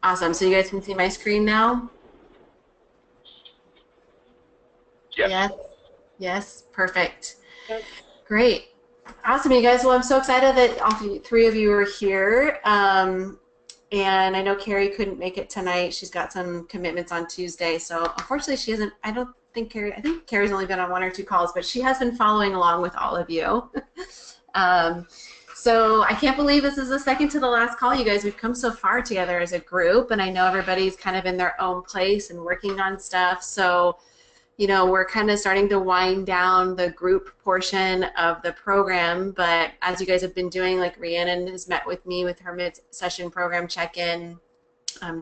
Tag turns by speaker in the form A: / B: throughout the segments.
A: Awesome. So you guys can see my screen now?
B: Yes.
A: Yes. Yes. Perfect.
C: Yep.
A: Great. Awesome, you guys. Well, I'm so excited that three of you are here. And I know Carrie couldn't make it tonight. She's got some commitments on Tuesday. So unfortunately, she hasn't, I don't think Carrie, I think Carrie's only been on one or two calls, but she has been following along with all of you. um, so I can't believe this is the second to the last call, you guys. We've come so far together as a group, and I know everybody's kind of in their own place and working on stuff. So we're kind of starting to wind down the group portion of the program, but as you guys have been doing, like Rhiannon has met with me with her mid-session program check-in.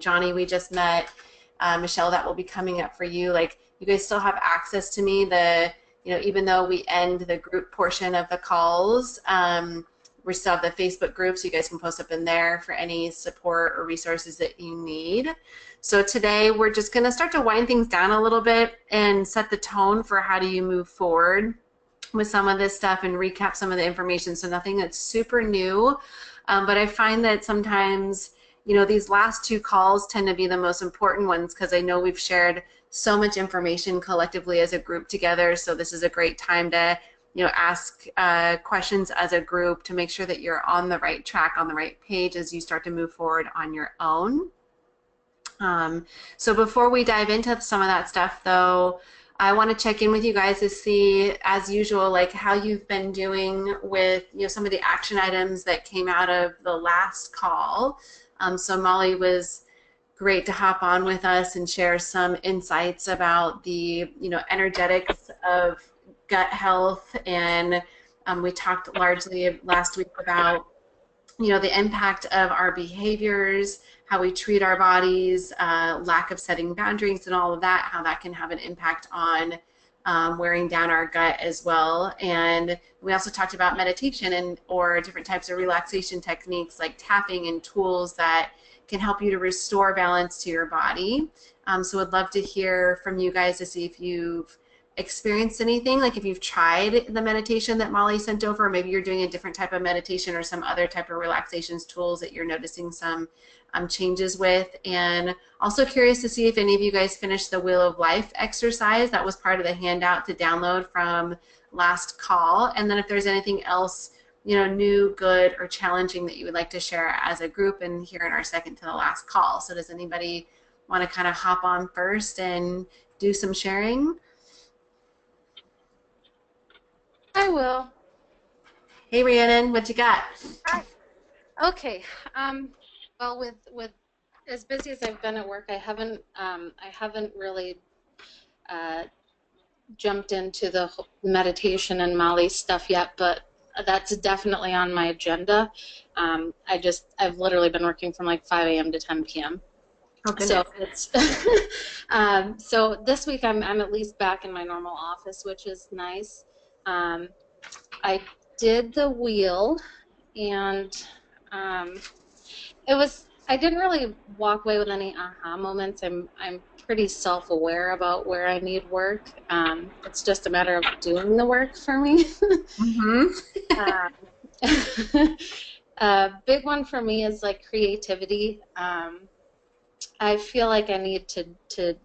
A: Johnny, we just met. Michelle, that will be coming up for you. Like, you guys still have access to me. Even though we end the group portion of the calls, we still have the Facebook group, so you guys can post up in there for any support or resources that you need. So today we're just going to start to wind things down a little bit and set the tone for how do you move forward with some of this stuff and recap some of the information. So nothing that's super new, but I find that sometimes these last two calls tend to be the most important ones because I know we've shared so much information collectively as a group together. So this is a great time to ask questions as a group to make sure that you're on the right track, on the right page as you start to move forward on your own. So before we dive into some of that stuff, though, I want to check in with you guys to see, as usual, like how you've been doing with some of the action items that came out of the last call. So Molly was great to hop on with us and share some insights about the energetics of gut health, and we talked largely last week about the impact of our behaviors, how we treat our bodies, lack of setting boundaries and all of that, how that can have an impact on wearing down our gut as well. And we also talked about meditation or different types of relaxation techniques like tapping and tools that can help you to restore balance to your body. So I'd love to hear from you guys to see if you've experienced anything, like if you've tried the meditation that Molly sent over, or maybe you're doing a different type of meditation or some other type of relaxations tools that you're noticing some changes with. And also curious to see if any of you guys finished the Wheel of Life exercise that was part of the handout to download from last call. And then if there's anything else new, good, or challenging that you would like to share as a group and here in our second to the last call. So does anybody want to kind of hop on first and do some sharing?
C: I will.
A: Hey Rhiannon, what you got?
C: Hi. Okay. Well, with as busy as I've been at work, I haven't really jumped into the meditation and Molly stuff yet, but that's definitely on my agenda. I've literally been working from like 5 a.m. to 10 p.m.
A: Oh goodness.
C: So it's so this week I'm at least back in my normal office, which is nice. I did the wheel, and I didn't really walk away with any aha moments. I'm pretty self-aware about where I need work. It's just a matter of doing the work for me. A big one for me is like creativity. I feel like I need to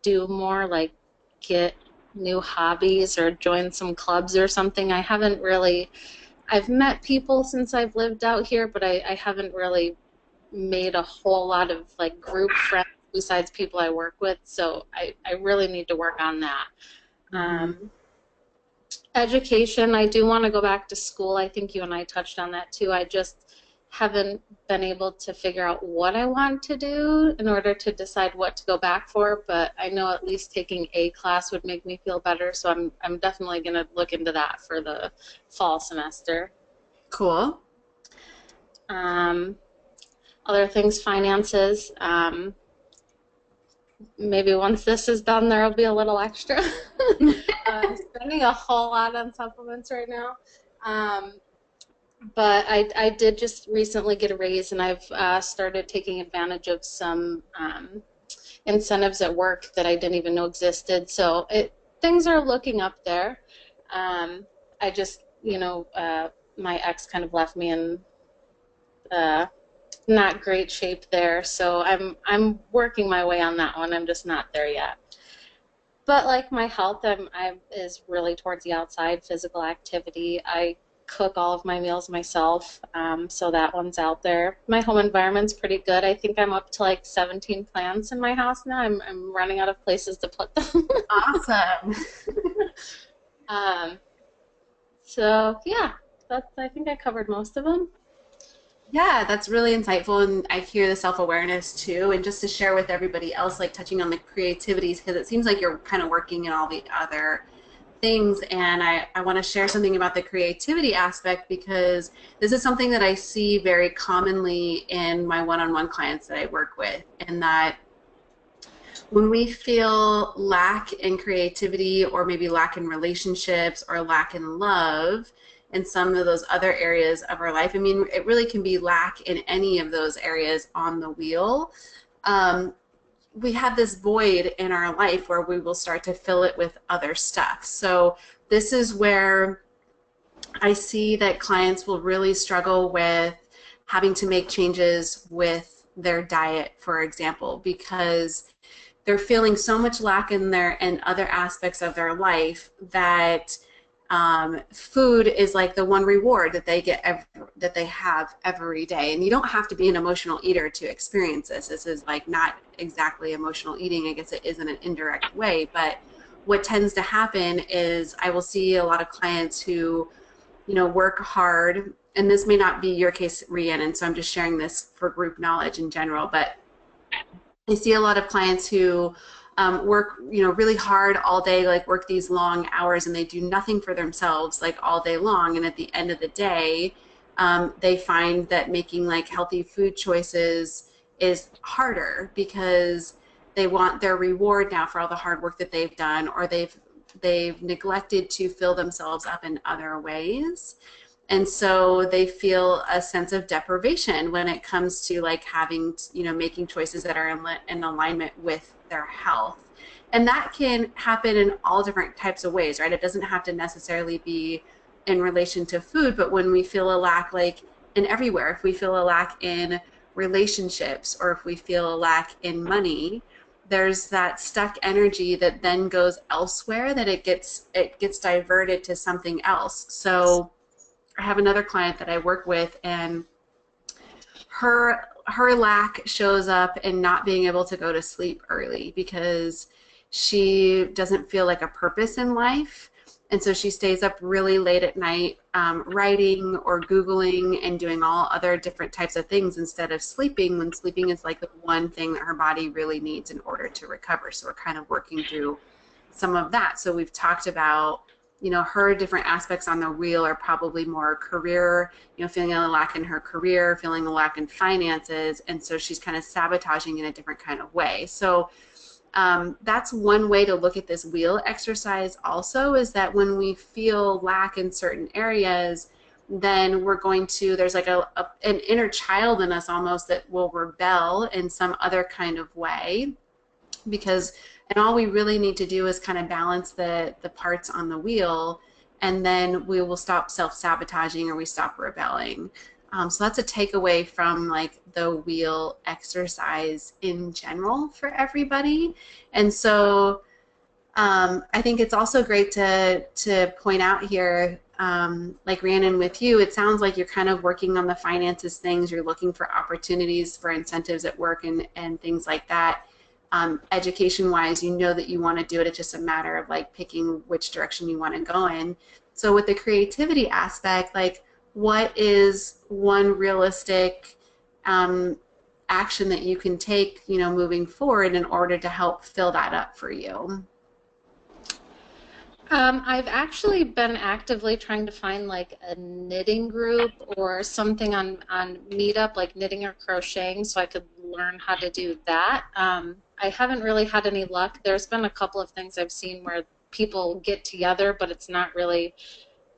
C: do more, like get new hobbies or join some clubs or something. I've met people since I've lived out here, but I haven't really made a whole lot of like group friends besides people I work with, so I really need to work on that. Education, I do want to go back to school. I think you and I touched on that too. I just haven't been able to figure out what I want to do in order to decide what to go back for, but I know at least taking a class would make me feel better, so I'm definitely going to look into that for the fall semester.
A: Cool.
C: Other things, finances. Maybe once this is done, there will be a little extra. I'm spending a whole lot on supplements right now. But I did just recently get a raise, and I've started taking advantage of some incentives at work that I didn't even know existed. So things are looking up there. I just, my ex kind of left me in not great shape there. So I'm working my way on that one. I'm just not there yet. But like my health, I is really towards the outside physical activity. I cook all of my meals myself, so that one's out there. My home environment's pretty good. I think I'm up to like 17 plants in my house now. I'm running out of places to put them.
A: Awesome.
C: um, so yeah, that's I think I covered most of them.
A: Yeah, that's really insightful, and I hear the self-awareness too. And just to share with everybody else, like touching on the creativities, because it seems like you're kind of working in all the other things. And I want to share something about the creativity aspect because this is something that I see very commonly in my one-on-one clients that I work with, and that when we feel lack in creativity or maybe lack in relationships or lack in love in some of those other areas of our life, I mean, it really can be lack in any of those areas on the wheel. Um, we have this void in our life where we will start to fill it with other stuff. So this is where I see that clients will really struggle with having to make changes with their diet, for example, because they're feeling so much lack in their and other aspects of their life that food is like the one reward that they get that they have every day. And you don't have to be an emotional eater to experience this. This is like not exactly emotional eating. I guess it is in an indirect way. But what tends to happen is I will see a lot of clients who, work hard. And this may not be your case, Rhiannon, so I'm just sharing this for group knowledge in general. But I see a lot of clients who work, really hard all day, like work these long hours, and they do nothing for themselves, like all day long. And at the end of the day, they find that making like healthy food choices is harder because they want their reward now for all the hard work that they've done, or they've neglected to fill themselves up in other ways. And so they feel a sense of deprivation when it comes to like having, making choices that are in alignment with their health. And that can happen in all different types of ways, right? It doesn't have to necessarily be in relation to food, but when we feel a lack, like in everywhere, if we feel a lack in relationships or if we feel a lack in money, there's that stuck energy that then goes elsewhere, that it gets diverted to something else. So I have another client that I work with, and her lack shows up in not being able to go to sleep early because she doesn't feel like a purpose in life, and so she stays up really late at night writing or Googling and doing all other different types of things instead of sleeping, when sleeping is like the one thing that her body really needs in order to recover. So we're kind of working through some of that. So we've talked about, her different aspects on the wheel are probably more career, feeling a lack in her career, feeling a lack in finances, and so she's kind of sabotaging in a different kind of way. So that's one way to look at this wheel exercise also, is that when we feel lack in certain areas, then we're going to, there's like an inner child in us almost that will rebel in some other kind of way, because and all we really need to do is kind of balance the parts on the wheel, and then we will stop self-sabotaging or we stop rebelling. So that's a takeaway from like the wheel exercise in general for everybody. And so I think it's also great to point out here, like Rhiannon with you, it sounds like you're kind of working on the finances things, you're looking for opportunities for incentives at work and things like that. Education-wise, you know that you want to do it. It's just a matter of like picking which direction you want to go in. So with the creativity aspect, like what is one realistic action that you can take, moving forward in order to help fill that up for you?
C: I've actually been actively trying to find like a knitting group or something on Meetup, like knitting or crocheting, so I could learn how to do that. I haven't really had any luck. There's been a couple of things I've seen where people get together, but it's not really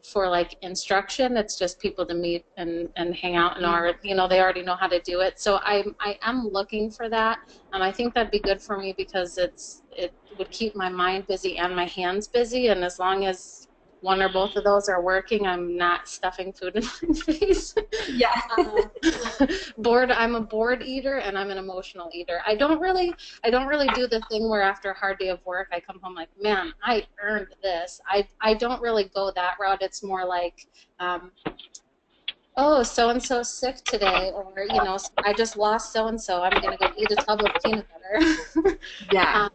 C: for like instruction. It's just people to meet and hang out, and or they already know how to do it. So I am looking for that. I think that'd be good for me because it would keep my mind busy and my hands busy. And as long as one or both of those are working, I'm not stuffing food in my face.
A: Yeah.
C: I'm a bored eater, and I'm an emotional eater. I don't really do the thing where after a hard day of work I come home like, man, I earned this. I don't really go that route. It's more like, oh, so and so's sick today, or I just lost so and so. I'm gonna go eat a tub of peanut butter.
A: Yeah.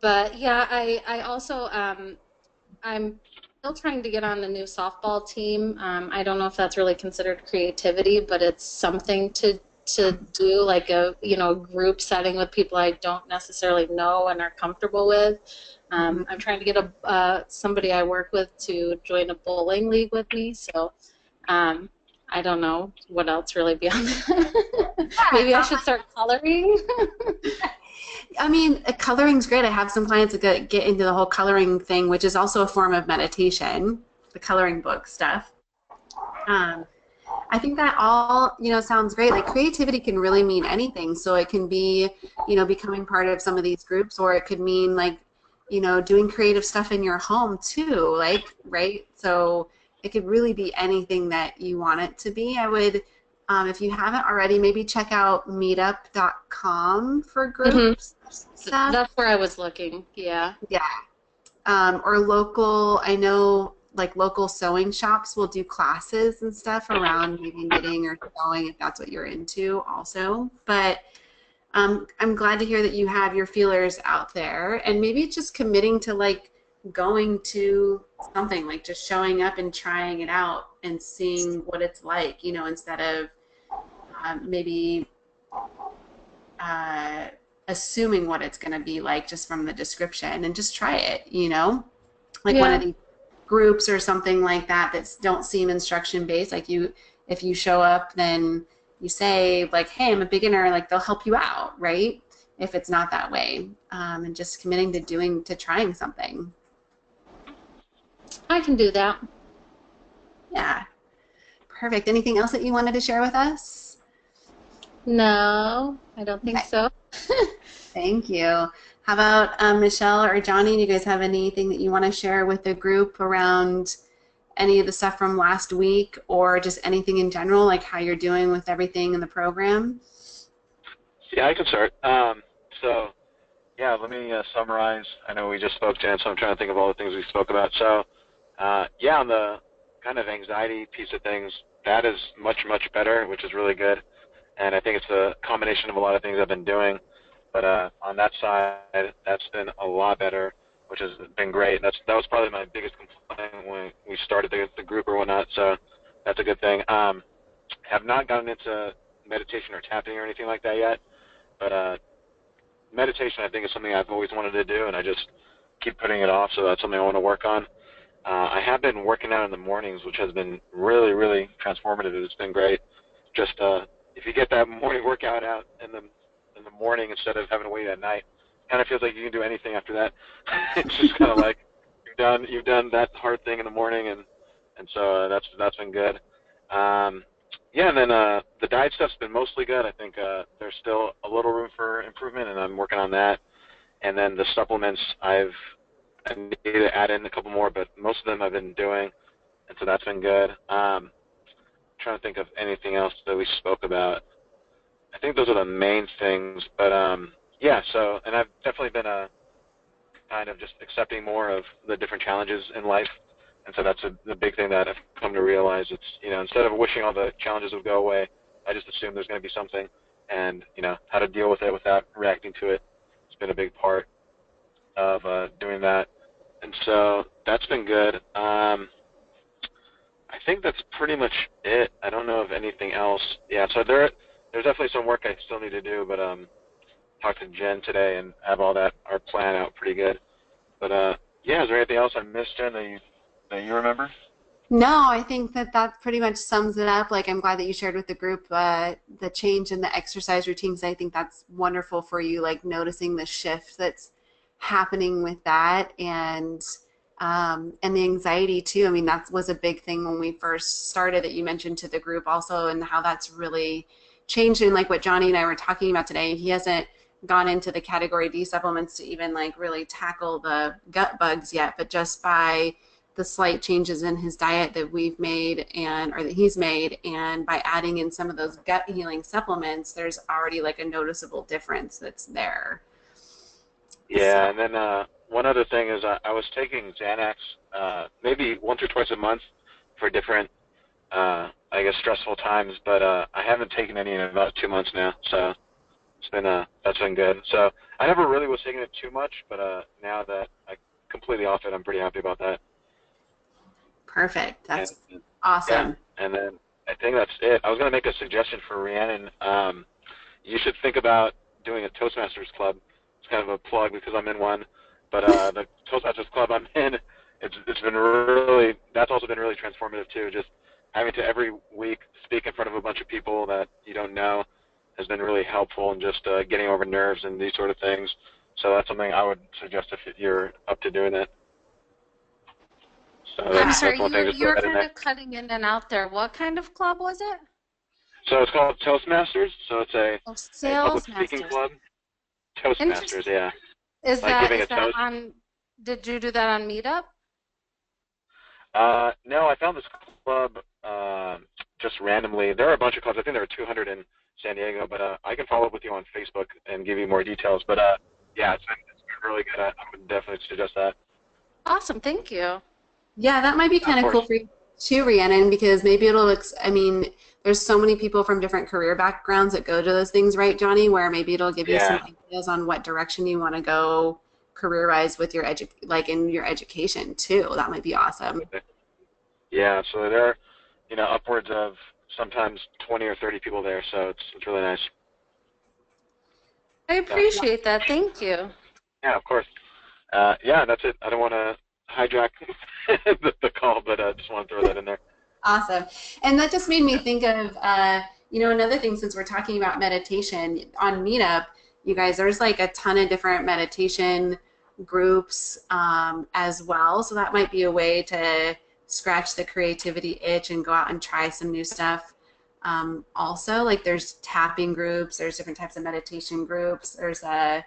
C: But yeah, I also I'm still trying to get on the new softball team. I don't know if that's really considered creativity, but it's something to do, like a group setting with people I don't necessarily know and are comfortable with. I'm trying to get somebody I work with to join a bowling league with me. So I don't know what else really beyond that. Maybe I should start coloring.
A: I mean, coloring's great. I have some clients that get into the whole coloring thing, which is also a form of meditation, the coloring book stuff. I think that all, sounds great. Like, creativity can really mean anything. So it can be, becoming part of some of these groups, or it could mean, like, doing creative stuff in your home too, like, right? So it could really be anything that you want it to be. I would, if you haven't already, maybe check out meetup.com for groups stuff.
C: That's where I was looking, yeah.
A: Yeah. Or local, I know, like, local sewing shops will do classes and stuff around maybe knitting or sewing if that's what you're into also. But I'm glad to hear that you have your feelers out there, and maybe it's just committing to, like, going to something, like just showing up and trying it out and seeing what it's like, instead of maybe assuming what it's going to be like just from the description, and just try it, like one of these groups or something like that don't seem instruction based. Like, if you show up, then you say, like, hey, I'm a beginner, like, they'll help you out, right? If it's not that way, and just committing to trying something.
C: I can do that.
A: Yeah. Perfect. Anything else that you wanted to share with us?
C: No, I don't think so.
A: Thank you. How about Michelle or Johnny? Do you guys have anything that you want to share with the group around any of the stuff from last week, or just anything in general, like how you're doing with everything in the program?
B: Yeah, I can start. So, yeah, let me summarize. I know we just spoke, Jen, so I'm trying to think of all the things we spoke about. So, yeah, on the kind of anxiety piece of things, that is much, much better, which is really good. And I think it's a combination of a lot of things I've been doing. But on that side, that's been a lot better, which has been great. That was probably my biggest complaint when we started the group or whatnot, so that's a good thing. Have not gotten into meditation or tapping or anything like that yet, but meditation, I think, is something I've always wanted to do, and I just keep putting it off, so that's something I want to work on. I have been working out in the mornings, which has been really, really transformative. It's been great. Just if you get that morning workout out in the morning instead of having to wait at night, kind of feels like you can do anything after that. It's just kind of like you've done that hard thing in the morning, and so that's been good. Yeah, and then the diet stuff's been mostly good. I think there's still a little room for improvement, and I'm working on that. And then the supplements, I need to add in a couple more, but most of them I've been doing, and so that's been good. Trying to think of anything else that we spoke about. I think those are the main things, but yeah, so, and I've definitely been kind of just accepting more of the different challenges in life, and so that's the big thing that I've come to realize. It's, instead of wishing all the challenges would go away, I just assume there's going to be something, and, how to deal with it without reacting to it. It's been a big part of doing that, and so that's been good. I think that's pretty much it. I don't know of anything else. Yeah, so there's definitely some work I still need to do, but talked to Jen today and have all our plan out pretty good. But yeah, is there anything else I missed, Jen, that you remember?
A: No, I think that pretty much sums it up. Like, I'm glad that you shared with the group the change in the exercise routines. I think that's wonderful for you, like noticing the shift that's happening with that, and the anxiety too. I mean, that was a big thing when we first started that you mentioned to the group also, and how that's really changed. And like what Johnny and I were talking about today, he hasn't gone into the category D supplements to even like really tackle the gut bugs yet, but just by the slight changes in his diet that we've made or that he's made, and by adding in some of those gut healing supplements, there's already like a noticeable difference that's there.
B: Yeah,
A: So,
B: and then one other thing is I was taking Xanax maybe once or twice a month for different, I guess, stressful times, but I haven't taken any in about 2 months now, so it's been that's been good. So I never really was taking it too much, but now that I completely off it, I'm pretty happy about that.
A: perfect. That's
B: And, yeah,
A: awesome.
B: and then I think that's it. I was going to make a suggestion for Rhiannon. You should think about doing a Toastmasters club. It's kind of a plug because I'm in one, but the Toastmasters club I'm in, it's been really, that's also been really transformative too. Just having to every week speak in front of a bunch of people that you don't know has been really helpful in just getting over nerves and these sort of things. So that's something I would suggest if you're up to doing it. So
C: I'm
B: that's
C: sorry,
B: one thing. Just
C: you
B: throw
C: were
B: that in
C: kind
B: there.
C: of cutting in and out there. What kind of club was it?
B: So it's called Toastmasters. So it's
C: Oh,
B: a public
C: Sales
B: speaking
C: Masters.
B: club. Toastmasters,
C: Interesting.
B: yeah.
C: Is
B: Like
C: that
B: giving
C: is
B: a
C: that
B: toast.
C: on? Did you do that on Meetup?
B: No, I found this club just randomly. There are a bunch of clubs. I think there are 200 in San Diego, but I can follow up with you on Facebook and give you more details. But yeah, it's been really good. I would definitely suggest that.
C: Awesome, thank you.
A: Yeah, that might be
B: Of
A: kind of
B: course.
A: cool for you too, Rhiannon, because maybe I mean, there's so many people from different career backgrounds that go to those things, right, Johnny? Where maybe it'll give you some
B: Yeah.
A: ideas on what direction you want to go career-wise with your like in your education too. That might be awesome.
B: Yeah. So there are, upwards of sometimes 20 or 30 people there. So it's really nice.
C: I
B: Yeah.
C: appreciate that. Thank you.
B: Yeah. Of course. Yeah. That's it. I don't want to hijack the call, but I just want to throw that in there.
A: Awesome. And that just made me think of, another thing since we're talking about meditation on Meetup, you guys, there's like a ton of different meditation groups as well. So that might be a way to scratch the creativity itch and go out and try some new stuff. Also, like there's tapping groups, there's different types of meditation groups. I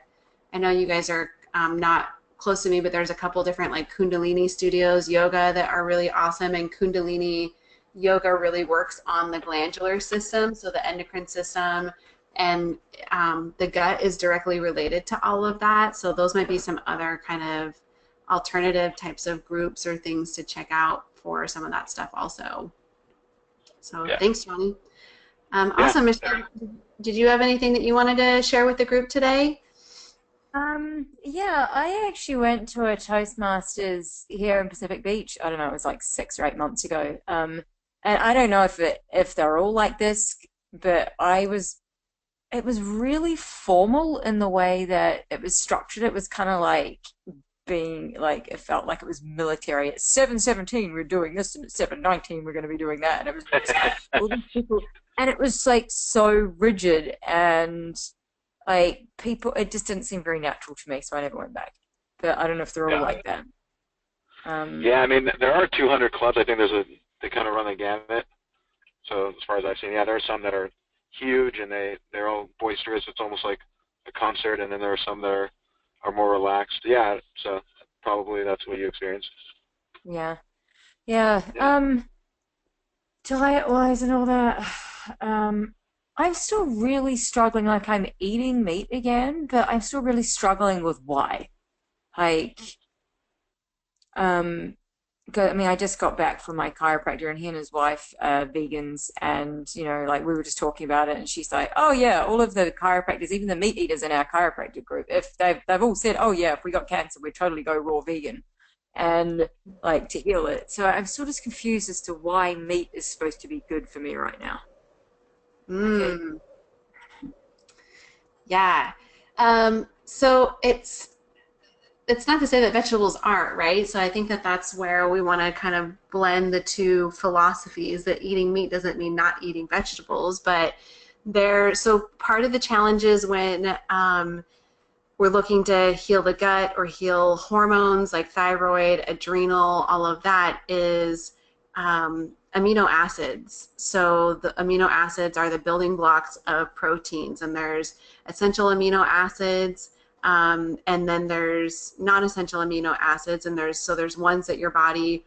A: know you guys are not close to me, but there's a couple different like Kundalini studios, yoga that are really awesome, and Kundalini yoga really works on the glandular system, so the endocrine system, and the gut is directly related to all of that. So those might be some other kind of alternative types of groups or things to check out for some of that stuff also. So
B: Yeah.
A: thanks, Johnny.
B: Yeah.
A: Awesome. Michelle, did you have anything that you wanted to share with the group today?
D: Yeah, I actually went to a Toastmasters here in Pacific Beach. I don't know, it was like 6 or 8 months ago. And I don't know if they're all like this, but it was really formal in the way that it was structured. It was kind of like being like it felt like it was military. At 7:17 we're doing this, and at 7:19 we're going to be doing that. And it was just all these people, and it was like so rigid and like people. It just didn't seem very natural to me, so I never went back. But I don't know if they're all
B: Yeah.
D: like that.
B: Yeah, I mean, there are 200 clubs. I think they kind of run the gamut. So as far as I've seen, yeah, there are some that are huge and they're all boisterous. It's almost like a concert, and then there are some that are more relaxed. Yeah, so probably that's what you experienced.
D: Yeah, yeah.
B: Yeah.
D: Diet-wise and all that. I'm still really struggling. Like I'm eating meat again, but I'm still really struggling with why. Like, um, I mean, I just got back from my chiropractor, and he and his wife are vegans, and like we were just talking about it, and she's like, "Oh yeah, all of the chiropractors, even the meat eaters in our chiropractic group, if they've all said, oh yeah, if we got cancer, we'd totally go raw vegan, and like to heal it." So I'm still just confused as to why meat is supposed to be good for me right now. Like it,
A: Mm, yeah. So it's not to say that vegetables aren't, right? So I think that that's where we want to kind of blend the two philosophies, that eating meat doesn't mean not eating vegetables, but so part of the challenge is when we're looking to heal the gut or heal hormones like thyroid, adrenal, all of that is amino acids. So the amino acids are the building blocks of proteins, and there's essential amino acids, and then there's non-essential amino acids, and there's ones that your body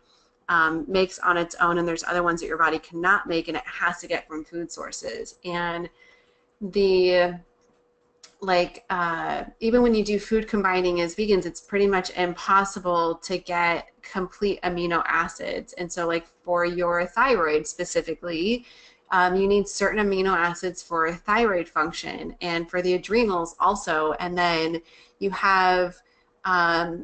A: makes on its own, and there's other ones that your body cannot make, and it has to get from food sources. And the even when you do food combining as vegans, it's pretty much impossible to get complete amino acids. And so like for your thyroid specifically, you need certain amino acids for thyroid function, and for the adrenals also. And then you have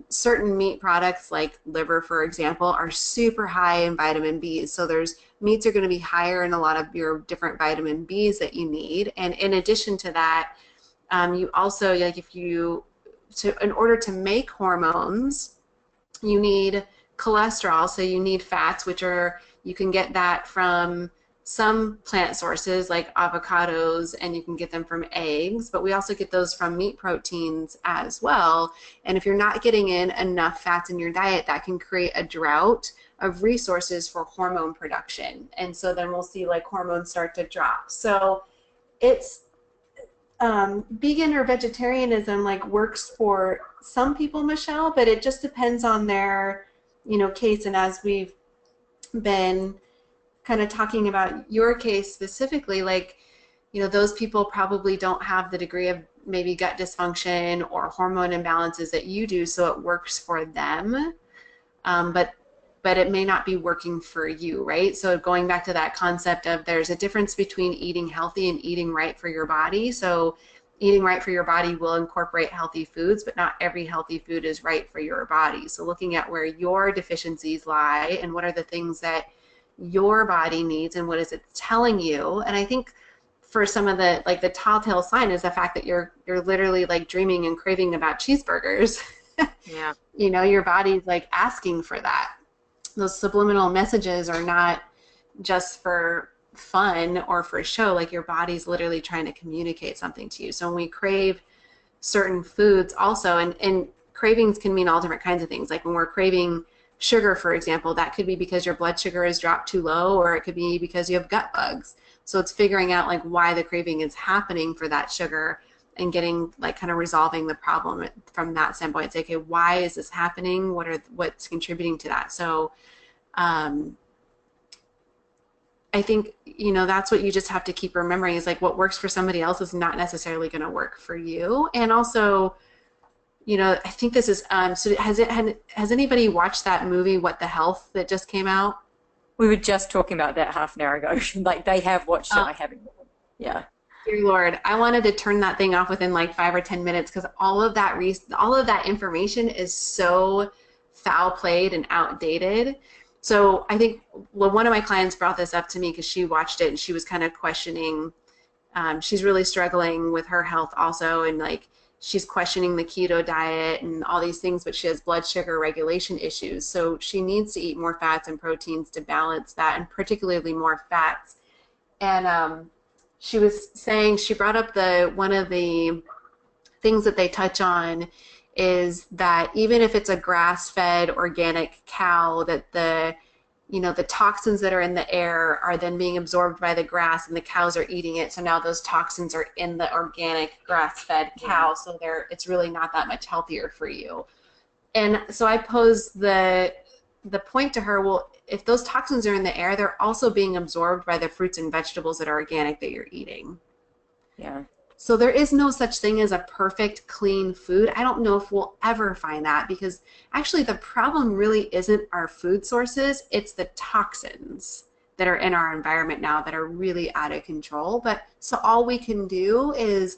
A: certain meat products like liver, for example, are super high in vitamin B. So meats are going to be higher in a lot of your different vitamin Bs that you need. And in addition to that, you also, like in order to make hormones, you need cholesterol, so you need fats, which you can get that from some plant sources like avocados, and you can get them from eggs, but we also get those from meat proteins as well. And if you're not getting in enough fats in your diet, that can create a drought of resources for hormone production. And so then we'll see like hormones start to drop. So it's vegan or vegetarianism like works for some people, Michelle, but it just depends on their case. And as we've been kind of talking about your case specifically, like those people probably don't have the degree of maybe gut dysfunction or hormone imbalances that you do, so it works for them, but it may not be working for you, right? So going back to that concept of there's a difference between eating healthy and eating right for your body. So eating right for your body will incorporate healthy foods, but not every healthy food is right for your body. So looking at where your deficiencies lie and what are the things that your body needs and what is it telling you. And I think for some of the telltale sign is the fact that you're literally like dreaming and craving about cheeseburgers.
D: Yeah.
A: Your body's like asking for that. Those subliminal messages are not just for fun or for show. Like your body's literally trying to communicate something to you. So when we crave certain foods also, and cravings can mean all different kinds of things. Like when we're craving sugar, for example, that could be because your blood sugar has dropped too low, or it could be because you have gut bugs. So it's figuring out like why the craving is happening for that sugar and getting like kind of resolving the problem from that standpoint. It's like, okay, why is this happening? What's contributing to that? So I think, that's what you just have to keep remembering is like what works for somebody else is not necessarily going to work for you. And also, I think this is, so has anybody watched that movie, What the Health, that just came out?
D: We were just talking about that half an hour ago. Like they have watched it, I haven't. Yeah.
A: Dear Lord, I wanted to turn that thing off within like 5 or 10 minutes because all of that information is so foul played and outdated. So I think one of my clients brought this up to me because she watched it and she was kind of questioning. She's really struggling with her health also, and like she's questioning the keto diet and all these things, but she has blood sugar regulation issues. So she needs to eat more fats and proteins to balance that, and particularly more fats. And she was saying, she brought up one of the things that they touch on is that even if it's a grass-fed organic cow, that the toxins that are in the air are then being absorbed by the grass, and the cows are eating it. So now those toxins are in the organic grass-fed cow. So it's really not that much healthier for you. And so I posed the point to her, well, if those toxins are in the air, they're also being absorbed by the fruits and vegetables that are organic that you're eating.
D: Yeah.
A: So there is no such thing as a perfect, clean food. I don't know if we'll ever find that, because actually the problem really isn't our food sources, it's the toxins that are in our environment now that are really out of control. But so all we can do is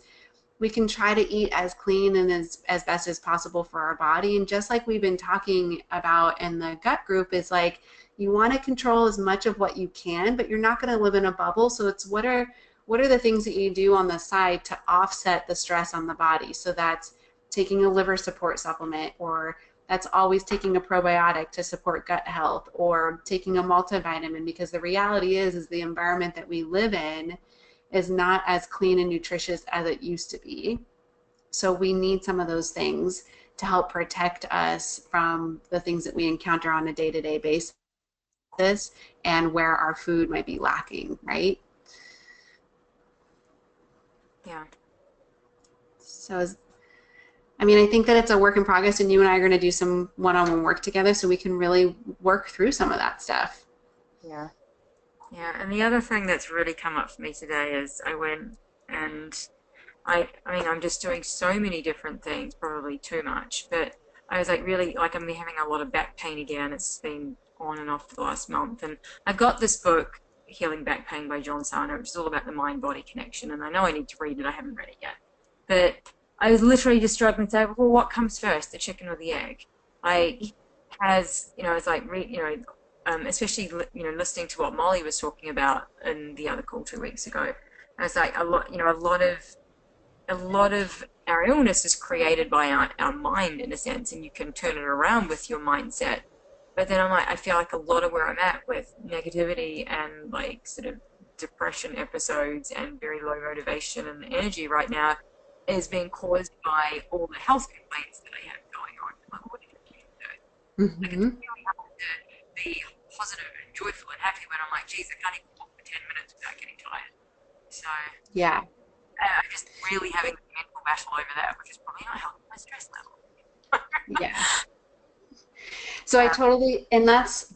A: we can try to eat as clean and as best as possible for our body. And just like we've been talking about in the gut group, is like you want to control as much of what you can, but you're not going to live in a bubble. So it's what are the things that you do on the side to offset the stress on the body? So that's taking a liver support supplement, or that's always taking a probiotic to support gut health, or taking a multivitamin, because the reality is the environment that we live in is not as clean and nutritious as it used to be. So we need some of those things to help protect us from the things that we encounter on a day-to-day basis and where our food might be lacking, right?
D: Yeah.
A: So I mean, I think that it's a work in progress, and you and I are going to do some one-on-one work together so we can really work through some of that stuff.
D: Yeah. Yeah, and the other thing that's really come up for me today is I went and I mean, I'm just doing so many different things, probably too much, but I was like really, like I'm having a lot of back pain again. It's been on and off for the last month. And I've got this book, Healing Back Pain by John Sarno, which is all about the mind-body connection. And I know I need to read it. I haven't read it yet. But I was literally just struggling to say, well, what comes first, the chicken or the egg? Like, it's like, especially, listening to what Molly was talking about in the other call 2 weeks ago. I was like, a lot of our illness is created by our mind in a sense, and you can turn it around with your mindset. But then I feel like a lot of where I'm at with negativity and like sort of depression episodes and very low motivation and energy right now is being caused by all the health complaints that I have going on. Like, what do you do? Like, it's really hard to be positive and joyful and happy when I'm like, geez, I can't even walk for 10 minutes without getting tired. So
A: Yeah.
D: I'm just really having a mental battle over that, which is probably not helping my stress level.
A: Yeah. So I totally, and that's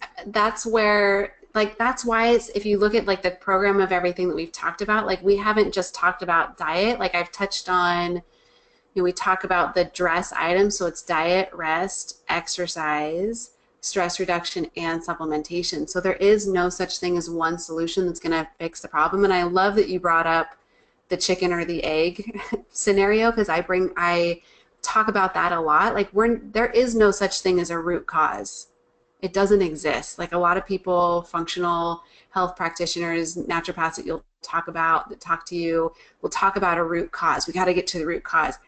A: where, like, that's why it's, if you look at like the program of everything that we've talked about, like we haven't just talked about diet. Like I've touched on, we talk about the DRESS items. So it's diet, rest, exercise, stress reduction, and supplementation. So there is no such thing as one solution that's going to fix the problem. And I love that you brought up the chicken or the egg scenario, because I talk about that a lot. Like there is no such thing as a root cause. It doesn't exist. Like a lot of people, functional health practitioners, naturopaths that you'll talk about, that talk to you, will talk about a root cause. We got to get to the root cause.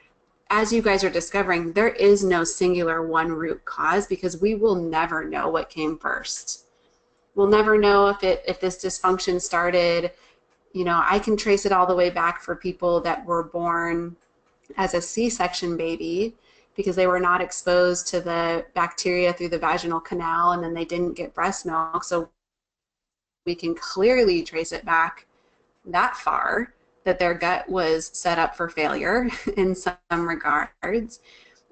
A: As you guys are discovering, there is no singular one root cause, because we will never know what came first. We'll never know if this dysfunction started. I can trace it all the way back for people that were born as a C-section baby because they were not exposed to the bacteria through the vaginal canal, and then they didn't get breast milk. So we can clearly trace it back that far, that their gut was set up for failure in some regards.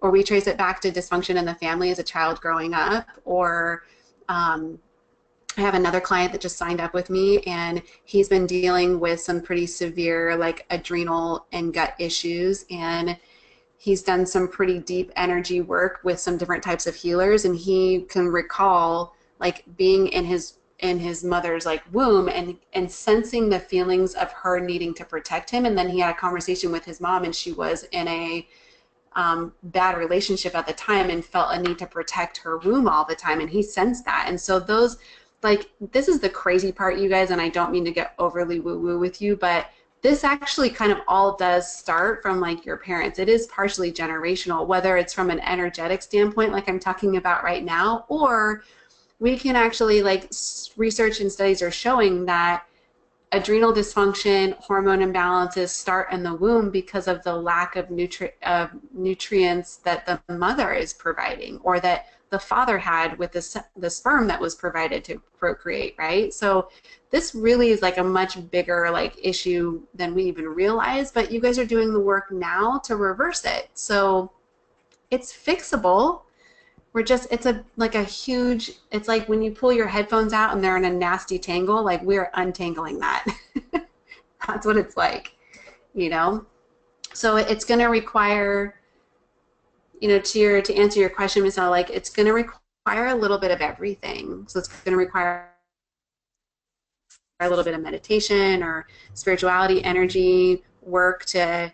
A: Or we trace it back to dysfunction in the family as a child growing up, or I have another client that just signed up with me, and he's been dealing with some pretty severe like adrenal and gut issues, and he's done some pretty deep energy work with some different types of healers, and he can recall like being in his mother's like womb and sensing the feelings of her needing to protect him. And then he had a conversation with his mom, and she was in a bad relationship at the time and felt a need to protect her womb all the time, and he sensed that. And so those, like, this is the crazy part, you guys, and I don't mean to get overly woo-woo with you, but this actually kind of all does start from like your parents. It is partially generational, whether it's from an energetic standpoint like I'm talking about right now, or we can actually, like, research and studies are showing that adrenal dysfunction, hormone imbalances start in the womb because of the lack of nutrients that the mother is providing, or that the father had with the sperm that was provided to procreate, right? So this really is like a much bigger like issue than we even realize, but you guys are doing the work now to reverse it. So it's fixable. It's like when you pull your headphones out and they're in a nasty tangle, like we're untangling that. That's what it's like, So it's going to require, to answer your question, Michelle, like it's going to require a little bit of everything. So it's going to require a little bit of meditation or spirituality, energy work to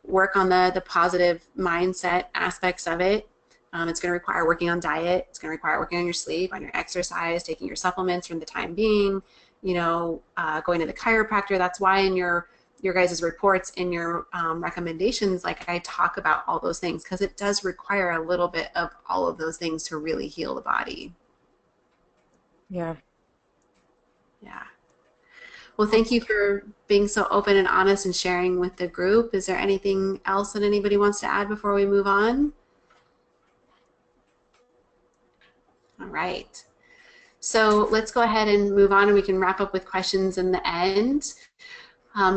A: work on the positive mindset aspects of it. It's going to require working on diet. It's going to require working on your sleep, on your exercise, taking your supplements for the time being, going to the chiropractor. That's why in your guys' reports, in your recommendations, like I talk about all those things, because it does require a little bit of all of those things to really heal the body.
D: Yeah.
A: Yeah. Well, thank you for being so open and honest and sharing with the group. Is there anything else that anybody wants to add before we move on? All right. So let's go ahead and move on, and we can wrap up with questions in the end.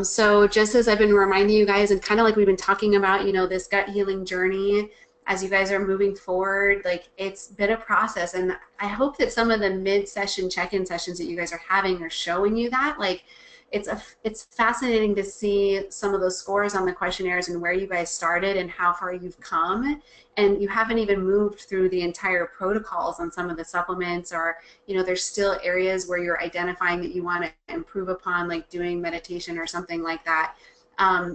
A: So just as I've been reminding you guys, and kind of like we've been talking about, this gut healing journey as you guys are moving forward, like it's been a process. And I hope that some of the mid-session check-in sessions that you guys are having are showing you that. Like it's fascinating to see some of those scores on the questionnaires and where you guys started and how far you've come. And you haven't even moved through the entire protocols on some of the supplements, or there's still areas where you're identifying that you want to improve upon, like doing meditation or something like that.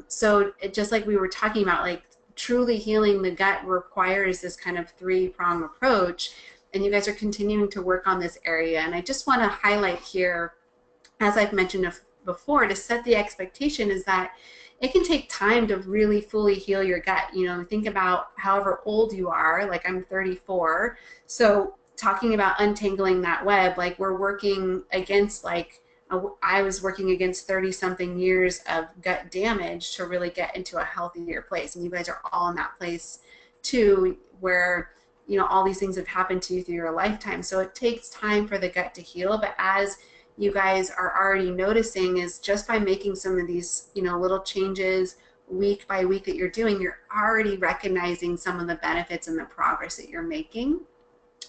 A: So just like we were talking about, like truly healing the gut requires this kind of three-prong approach, and you guys are continuing to work on this area. And I just want to highlight here, as I've mentioned before, to set the expectation is that it can take time to really fully heal your gut. Think about however old you are, like I'm 34, so talking about untangling that web, like we're working against, I was working against 30-something years of gut damage to really get into a healthier place. And you guys are all in that place too, where all these things have happened to you through your lifetime. So it takes time for the gut to heal, but as you guys are already noticing, is just by making some of these little changes week by week that you're doing, you're already recognizing some of the benefits and the progress that you're making.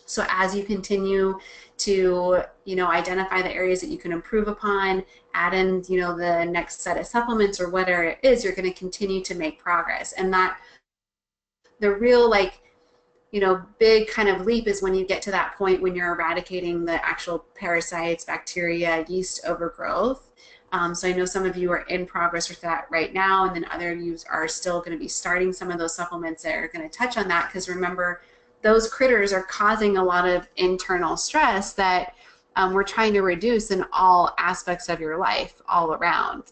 A: So as you continue to identify the areas that you can improve upon, add in the next set of supplements or whatever it is, you're going to continue to make progress. And that the real big kind of leap is when you get to that point when you're eradicating the actual parasites, bacteria, yeast overgrowth. So I know some of you are in progress with that right now, and then other of you are still going to be starting some of those supplements that are going to touch on that, because remember, those critters are causing a lot of internal stress that we're trying to reduce in all aspects of your life, all around.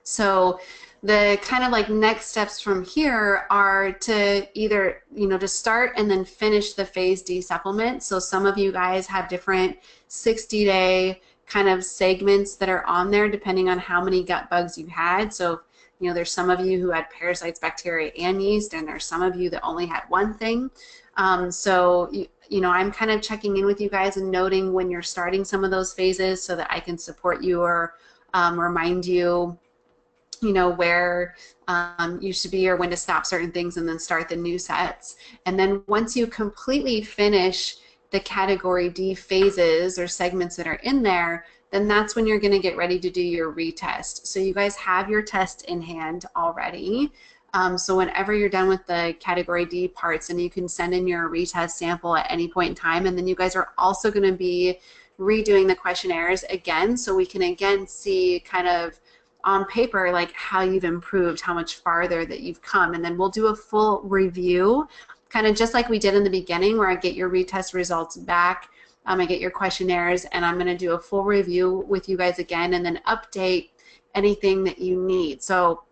A: So the kind of next steps from here are to either, to start and then finish the phase D supplement. So some of you guys have different 60-day kind of segments that are on there depending on how many gut bugs you had. So, there's some of you who had parasites, bacteria, and yeast, and there's some of you that only had one thing. So, I'm kind of checking in with you guys and noting when you're starting some of those phases so that I can support you or remind you where you should be or when to stop certain things and then start the new sets. And then once you completely finish the category D phases or segments that are in there, then that's when you're going to get ready to do your retest. So you guys have your test in hand already. So whenever you're done with the category D parts, and you can send in your retest sample at any point in time, and then you guys are also going to be redoing the questionnaires again, so we can again see kind of on paper how you've improved, how much farther that you've come. And then we'll do a full review, kind of just like we did in the beginning, where I get your retest results back, I get your questionnaires, and I'm going to do a full review with you guys again and then update anything that you need. So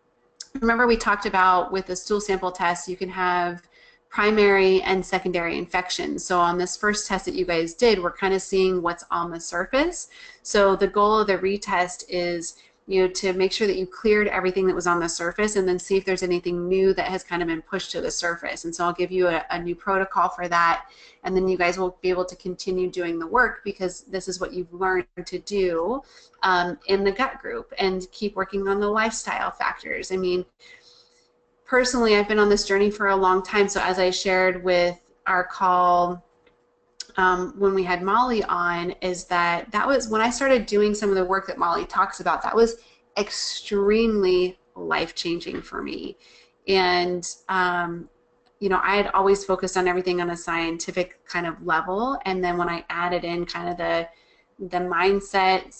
A: remember, we talked about with the stool sample test, you can have primary and secondary infections. So on this first test that you guys did, we're kind of seeing what's on the surface. So the goal of the retest is to make sure that you cleared everything that was on the surface, and then see if there's anything new that has kind of been pushed to the surface. And so I'll give you a new protocol for that, and then you guys will be able to continue doing the work, because this is what you've learned to do in the gut group, and keep working on the lifestyle factors. I mean, personally, I've been on this journey for a long time, so as I shared with our call when we had Molly on, is that was when I started doing some of the work that Molly talks about. That was extremely life-changing for me. And I had always focused on everything on a scientific kind of level, and then when I added in kind of the mindset,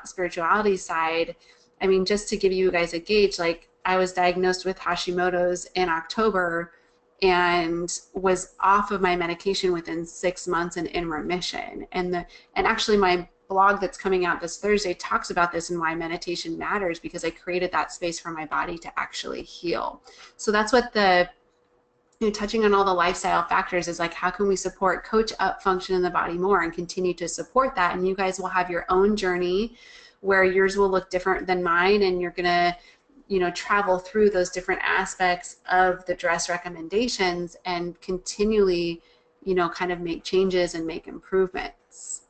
A: spirituality side, I mean, just to give you guys a gauge, I was diagnosed with Hashimoto's in October and was off of my medication within 6 months and in remission. And actually my blog that's coming out this Thursday talks about this and why meditation matters, because I created that space for my body to actually heal. So that's what touching on all the lifestyle factors is how can we support coach up function in the body more and continue to support that. And you guys will have your own journey where yours will look different than mine, and you're going to travel through those different aspects of the dress recommendations and continually, kind of make changes and make improvements.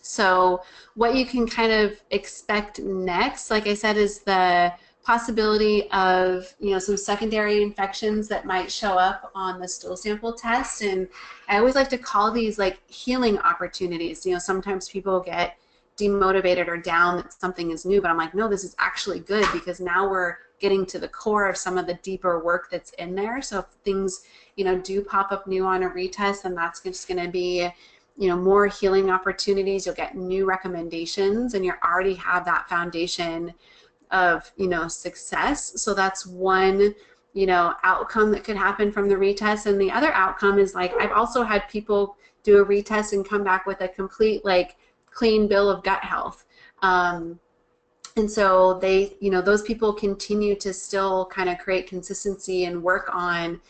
A: So what you can kind of expect next, like I said, is the possibility of, some secondary infections that might show up on the stool sample test. And I always like to call these like healing opportunities. Sometimes people get demotivated or down that something is new, but I'm like, no, this is actually good, because now we're getting to the core of some of the deeper work that's in there. So if things, do pop up new on a retest, then that's just going to be, more healing opportunities. You'll get new recommendations, and you already have that foundation of, success. So that's one, outcome that could happen from the retest. And the other outcome is, like, I've also had people do a retest and come back with a complete, like, clean bill of gut health. And so they, those people continue to still kind of create consistency and work on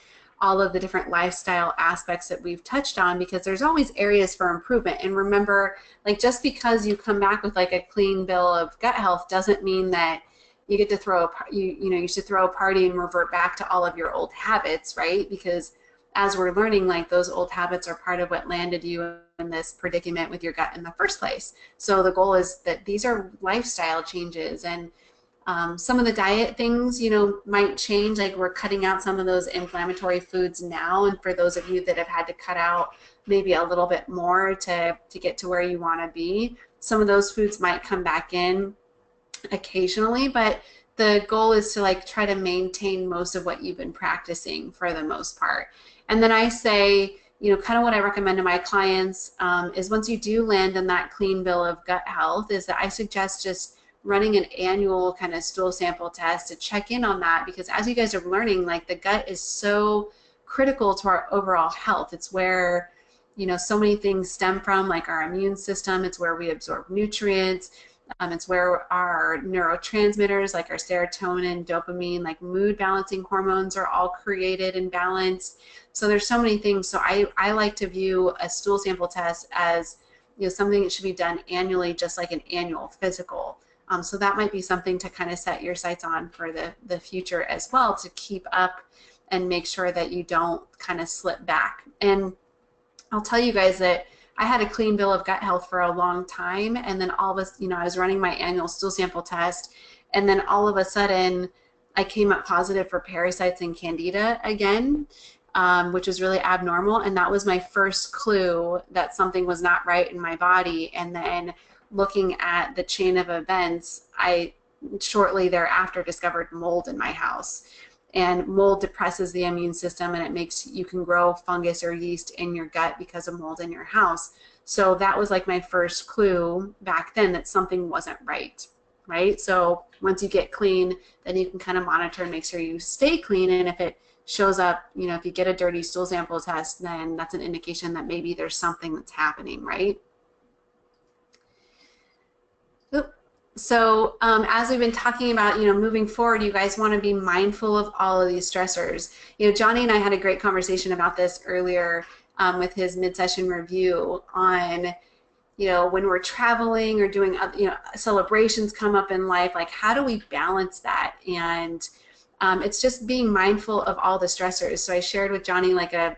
A: all of the different lifestyle aspects that we've touched on, because there's always areas for improvement. And remember, like, just because you come back with like a clean bill of gut health doesn't mean that you get to throw you should throw a party and revert back to all of your old habits, right? Because as we're learning, like, those old habits are part of what landed you in this predicament with your gut in the first place. So the goal is that these are lifestyle changes, and some of the diet things, might change. Like, we're cutting out some of those inflammatory foods now, and for those of you that have had to cut out maybe a little bit more to get to where you want to be, some of those foods might come back in occasionally, but the goal is to, like, try to maintain most of what you've been practicing for the most part. And then I say, kind of what I recommend to my clients is, once you do land in that clean bill of gut health, is that I suggest just running an annual kind of stool sample test to check in on that, because as you guys are learning, like, the gut is so critical to our overall health. It's where, so many things stem from, like our immune system. It's where we absorb nutrients. It's where our neurotransmitters, like our serotonin, dopamine, like mood balancing hormones, are all created and balanced. So there's so many things. So I like to view a stool sample test as, something that should be done annually, just like an annual physical. So that might be something to kind of set your sights on for the future as well, to keep up and make sure that you don't kind of slip back. And I'll tell you guys that I had a clean bill of gut health for a long time, and then all of us, I was running my annual stool sample test, and then all of a sudden I came up positive for parasites and candida again, which was really abnormal, and that was my first clue that something was not right in my body. And then looking at the chain of events, I shortly thereafter discovered mold in my house. And mold depresses the immune system, and it makes you can grow fungus or yeast in your gut because of mold in your house. So that was like my first clue back then that something wasn't right, right? So once you get clean, then you can kind of monitor and make sure you stay clean. And if it shows up, if you get a dirty stool sample test, then that's an indication that maybe there's something that's happening, right? So as we've been talking about, moving forward, you guys want to be mindful of all of these stressors. Johnny and I had a great conversation about this earlier with his mid-session review on, when we're traveling or doing, celebrations come up in life, like, how do we balance that? And it's just being mindful of all the stressors. So I shared with Johnny like a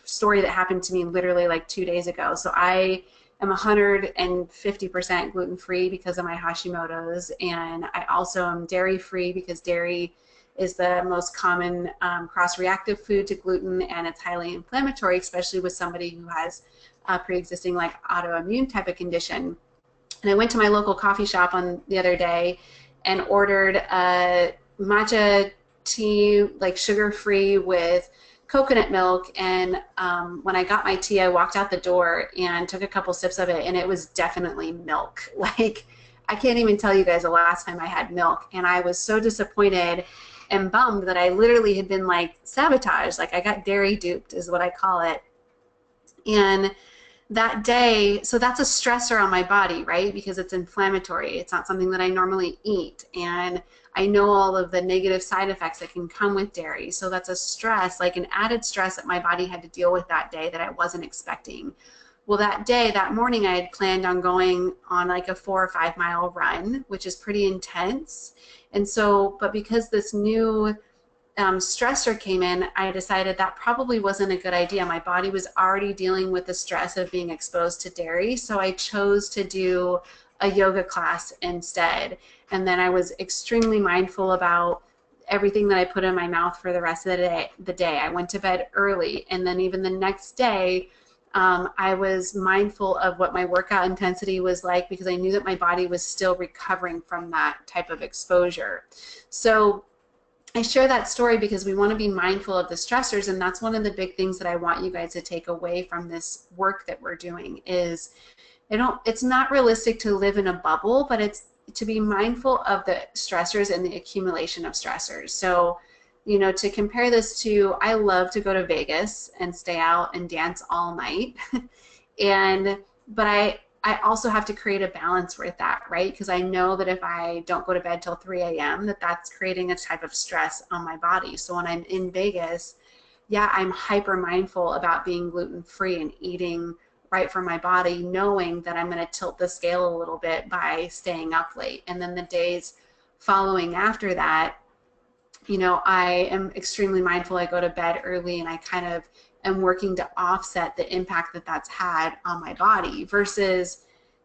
A: story that happened to me literally like 2 days ago. So I am 150% gluten-free because of my Hashimoto's, and I also am dairy-free because dairy is the most common cross-reactive food to gluten, and it's highly inflammatory, especially with somebody who has a pre-existing, like, autoimmune type of condition. And I went to my local coffee shop on the other day and ordered a matcha tea, like sugar-free with coconut milk, and when I got my tea, I walked out the door and took a couple sips of it, and it was definitely milk. Like, I can't even tell you guys the last time I had milk, and I was so disappointed and bummed that I literally had been, like, sabotaged. Like, I got dairy duped is what I call it. And that day, so that's a stressor on my body, right? Because it's inflammatory. It's not something that I normally eat, and I know all of the negative side effects that can come with dairy. So that's a stress, like an added stress that my body had to deal with that day that I wasn't expecting. Well, that morning, I had planned on going on like a 4 or 5 mile run, which is pretty intense. And so, but because this new stressor came in, I decided that probably wasn't a good idea. My body was already dealing with the stress of being exposed to dairy, so I chose to do a yoga class instead. And then I was extremely mindful about everything that I put in my mouth for the rest of the day. I went to bed early, and then even the next day, I was mindful of what my workout intensity was like because I knew that my body was still recovering from that type of exposure. So I share that story because we want to be mindful of the stressors, and that's one of the big things that I want you guys to take away from this work that we're doing is it's not realistic to live in a bubble, but it's to be mindful of the stressors and the accumulation of stressors. So, you know, to compare this to, I love to go to Vegas and stay out and dance all night. But I also have to create a balance with that, right? Because I know that if I don't go to bed till 3 a.m., that's creating a type of stress on my body. So when I'm in Vegas, yeah, I'm hyper mindful about being gluten-free and eating right for my body, knowing that I'm going to tilt the scale a little bit by staying up late. And then the days following after that, you know, I am extremely mindful. I go to bed early and I kind of am working to offset the impact that that's had on my body versus,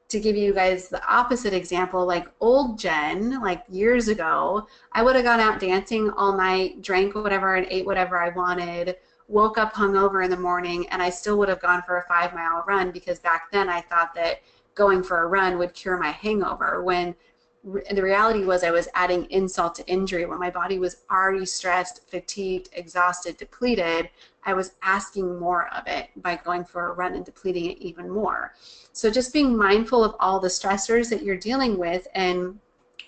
A: to give you guys the opposite example, like old Jen, like years ago, I would have gone out dancing all night, drank whatever and ate whatever I wanted, woke up hungover in the morning, and I still would have gone for a 5-mile run because back then I thought that going for a run would cure my hangover, when the reality was I was adding insult to injury. When my body was already stressed, fatigued, exhausted, depleted, I was asking more of it by going for a run and depleting it even more. So just being mindful of all the stressors that you're dealing with and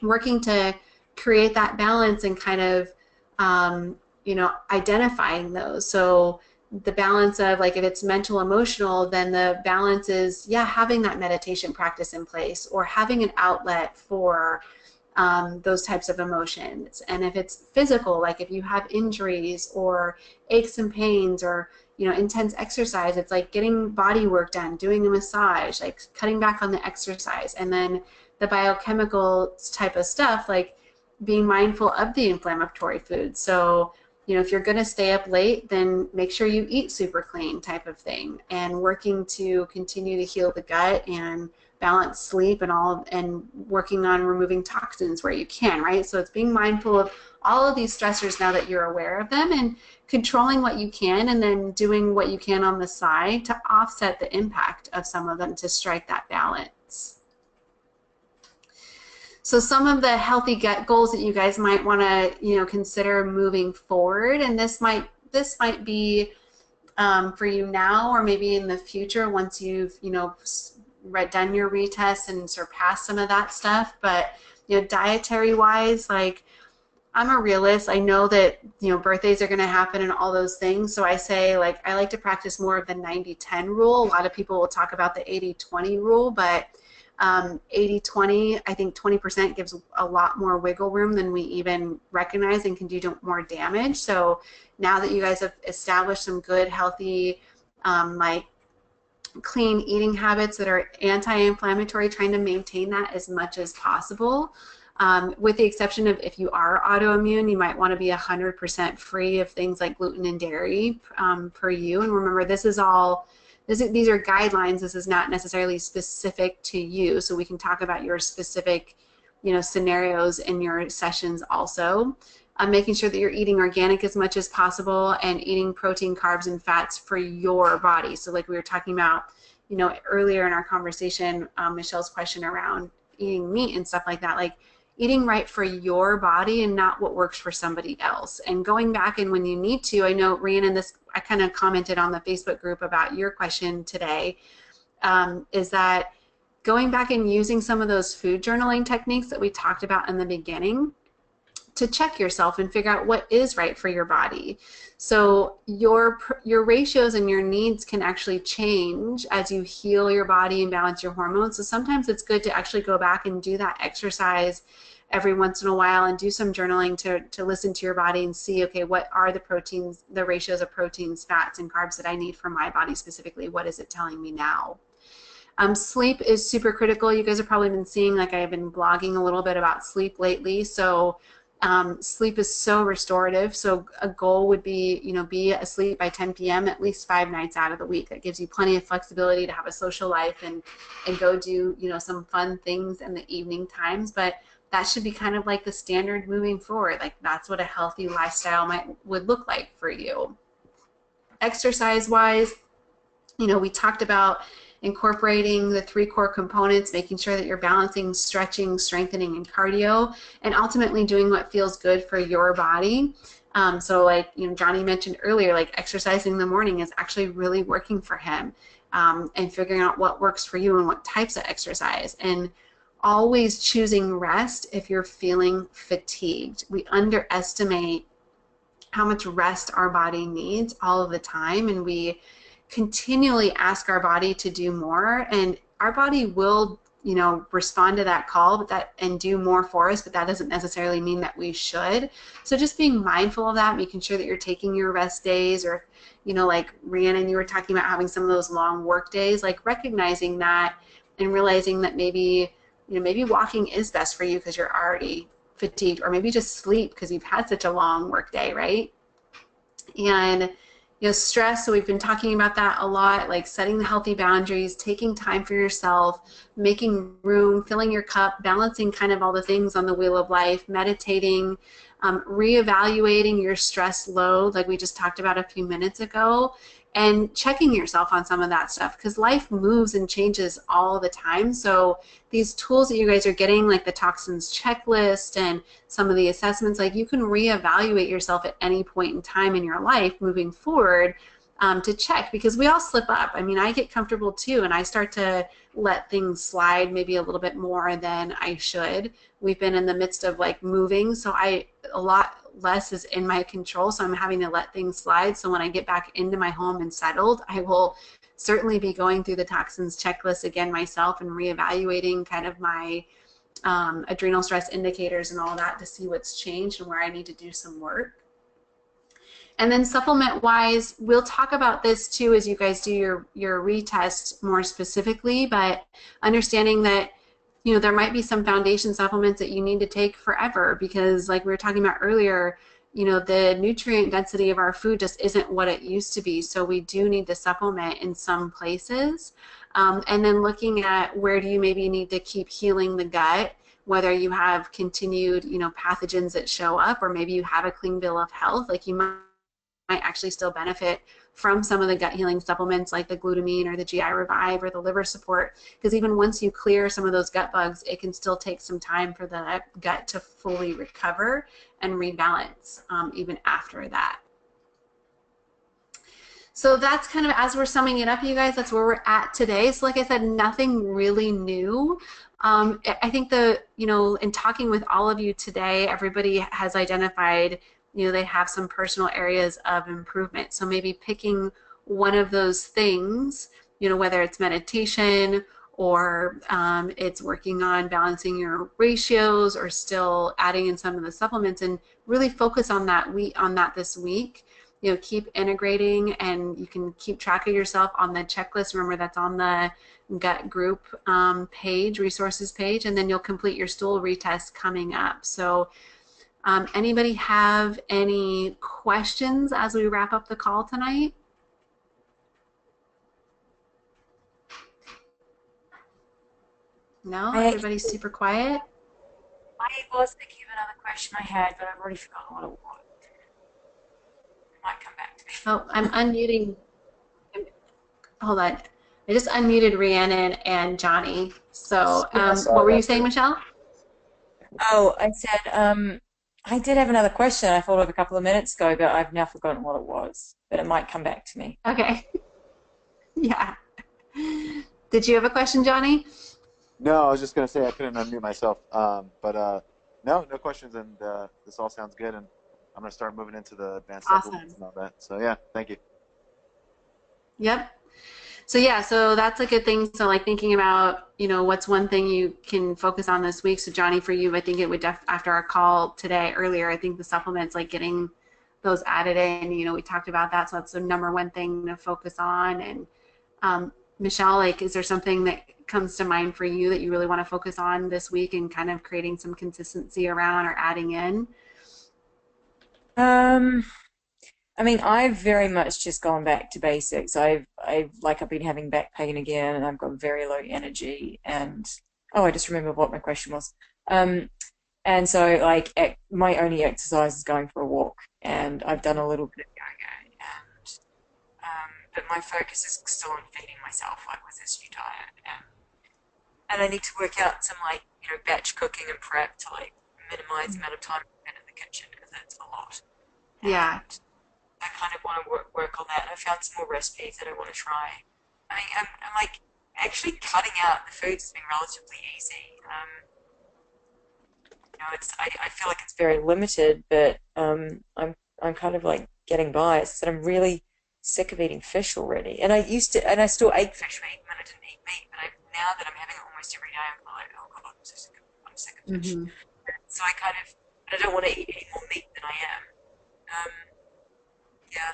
A: working to create that balance and kind of, you know, identifying those. So the balance of, like, if it's mental, emotional, then the balance is, yeah, having that meditation practice in place or having an outlet for those types of emotions. And if it's physical, like if you have injuries or aches and pains or, you know, intense exercise, it's like getting body work done, doing a massage, like cutting back on the exercise. And then the biochemical type of stuff, like being mindful of the inflammatory foods. So, you know, if you're going to stay up late, then make sure you eat super clean type of thing, and working to continue to heal the gut and balance sleep and all, and working on removing toxins where you can, right? So it's being mindful of all of these stressors now that you're aware of them and controlling what you can, and then doing what you can on the side to offset the impact of some of them to strike that balance. So some of the healthy gut goals that you guys might want to, you know, consider moving forward, and this might be for you now or maybe in the future once you've, you know, done your retest and surpassed some of that stuff. But, you know, dietary wise, like, I'm a realist. I know that, you know, birthdays are going to happen and all those things. So I say, like, I like to practice more of the 90-10 rule. A lot of people will talk about the 80-20 rule, but 80-20, I think 20% gives a lot more wiggle room than we even recognize and can do more damage. So now that you guys have established some good, healthy, like clean eating habits that are anti-inflammatory, trying to maintain that as much as possible. With the exception of if you are autoimmune, you might want to be 100% free of things like gluten and dairy per you. And remember, this is all, these are guidelines. This is not necessarily specific to you. So we can talk about your specific, you know, scenarios in your sessions also. Making sure that you're eating organic as much as possible and eating protein, carbs, and fats for your body. So like we were talking about, you know, earlier in our conversation, Michelle's question around eating meat and stuff like that, like eating right for your body and not what works for somebody else. And going back, and when you need to, I know Rhiannon, this, I kind of commented on the Facebook group about your question today, is that going back and using some of those food journaling techniques that we talked about in the beginning to check yourself and figure out what is right for your body. So your ratios and your needs can actually change as you heal your body and balance your hormones. So sometimes it's good to actually go back and do that exercise every once in a while and do some journaling to listen to your body and see, okay, what are the proteins, the ratios of proteins, fats, and carbs that I need for my body specifically? What is it telling me now? Sleep is super critical. You guys have probably been seeing, like, I've been blogging a little bit about sleep lately. So Sleep is so restorative. So a goal would be, be asleep by 10 p.m. at least 5 nights out of the week. That gives you plenty of flexibility to have a social life and go do, some fun things in the evening times. But that should be kind of like the standard moving forward. Like that's what a healthy lifestyle would look like for you. Exercise-wise, we talked about incorporating the 3 core components, making sure that you're balancing stretching, strengthening, and cardio, and ultimately doing what feels good for your body. So like, Johnny mentioned earlier, like exercising in the morning is actually really working for him, and figuring out what works for you and what types of exercise. And always choosing rest if you're feeling fatigued. We underestimate how much rest our body needs all of the time, and we continually ask our body to do more, and our body will respond to that call and do more for us, but that doesn't necessarily mean that we should. So just being mindful of that, making sure that you're taking your rest days, or like Rhiannon, you were talking about having some of those long work days, like recognizing that and realizing that maybe walking is best for you because you're already fatigued, or maybe just sleep because you've had such a long work day, right? And stress, so we've been talking about that a lot, like setting the healthy boundaries, taking time for yourself, making room, filling your cup, balancing kind of all the things on the wheel of life, meditating, reevaluating your stress load, like we just talked about a few minutes ago, and checking yourself on some of that stuff, because life moves and changes all the time. So these tools that you guys are getting, like the toxins checklist and some of the assessments, like you can reevaluate yourself at any point in time in your life moving forward, to check, because we all slip up. I mean, I get comfortable too, and I start to let things slide maybe a little bit more than I should. We've been in the midst of like moving, so a lot less is in my control, so I'm having to let things slide. So when I get back into my home and settled, I will certainly be going through the toxins checklist again myself and reevaluating kind of my adrenal stress indicators and all that to see what's changed and where I need to do some work. And then supplement-wise, we'll talk about this too as you guys do your retest more specifically, but understanding that there might be some foundation supplements that you need to take forever, because like we were talking about earlier, the nutrient density of our food just isn't what it used to be. So we do need to supplement in some places. And then looking at where do you maybe need to keep healing the gut, whether you have continued, pathogens that show up, or maybe you have a clean bill of health, like you might actually still benefit from some of the gut healing supplements like the glutamine or the GI Revive or the liver support, because even once you clear some of those gut bugs, it can still take some time for the gut to fully recover and rebalance, even after that. So that's kind of, as we're summing it up, you guys, that's where we're at today. So like I said, nothing really new. I think in talking with all of you today, everybody has identified they have some personal areas of improvement. So maybe picking one of those things, whether it's meditation or it's working on balancing your ratios, or still adding in some of the supplements, and really focus on that this week. Keep integrating, and you can keep track of yourself on the checklist. Remember, that's on the gut group page, resources page, and then you'll complete your stool retest coming up. So anybody have any questions as we wrap up the call tonight? No? Everybody's super quiet?
D: I was thinking of another question I had, but I've already forgotten what it was. It might come back to me.
A: Oh, I'm unmuting. Hold on. I just unmuted Rhiannon and Johnny. So what were you saying, Michelle?
D: Oh, I said I did have another question I thought of a couple of minutes ago, but I've now forgotten what it was. But it might come back to me.
A: Okay. Yeah. Did you have a question, Johnny?
E: No, I was just going to say I couldn't unmute myself. But no questions, and this all sounds good, and I'm going to start moving into the advanced supplements and all that. So yeah, thank you.
A: Yep. So yeah, so that's a good thing. So like thinking about, what's one thing you can focus on this week. So Johnny, for you, I think it would after our call today earlier, I think the supplements, like getting those added in, we talked about that. So that's the number one thing to focus on. And Michelle, like, is there something that comes to mind for you that you really want to focus on this week and kind of creating some consistency around or adding in?
D: I mean, I've very much just gone back to basics. I've been having back pain again, and I've got very low energy. And oh, I just remember what my question was. Um, and so like my only exercise is going for a walk, and I've done a little bit of yoga, and but my focus is still on feeding myself, like with this new diet, and I need to work out some like batch cooking and prep to like minimize the amount of time I spend in the kitchen because it's a lot.
A: Yeah.
D: And I kind of want to work on that. I found some more recipes that I want to try. I mean, I'm like actually cutting out the foods has been relatively easy. I feel like it's very limited, but I'm kind of like getting by. It's that I'm really sick of eating fish already. And I still ate fish when I didn't eat meat. But now that I'm having it almost every day, I'm like, oh god, I'm sick of fish.
A: Mm-hmm.
D: So I don't want to eat any more meat than I am. Um, yeah.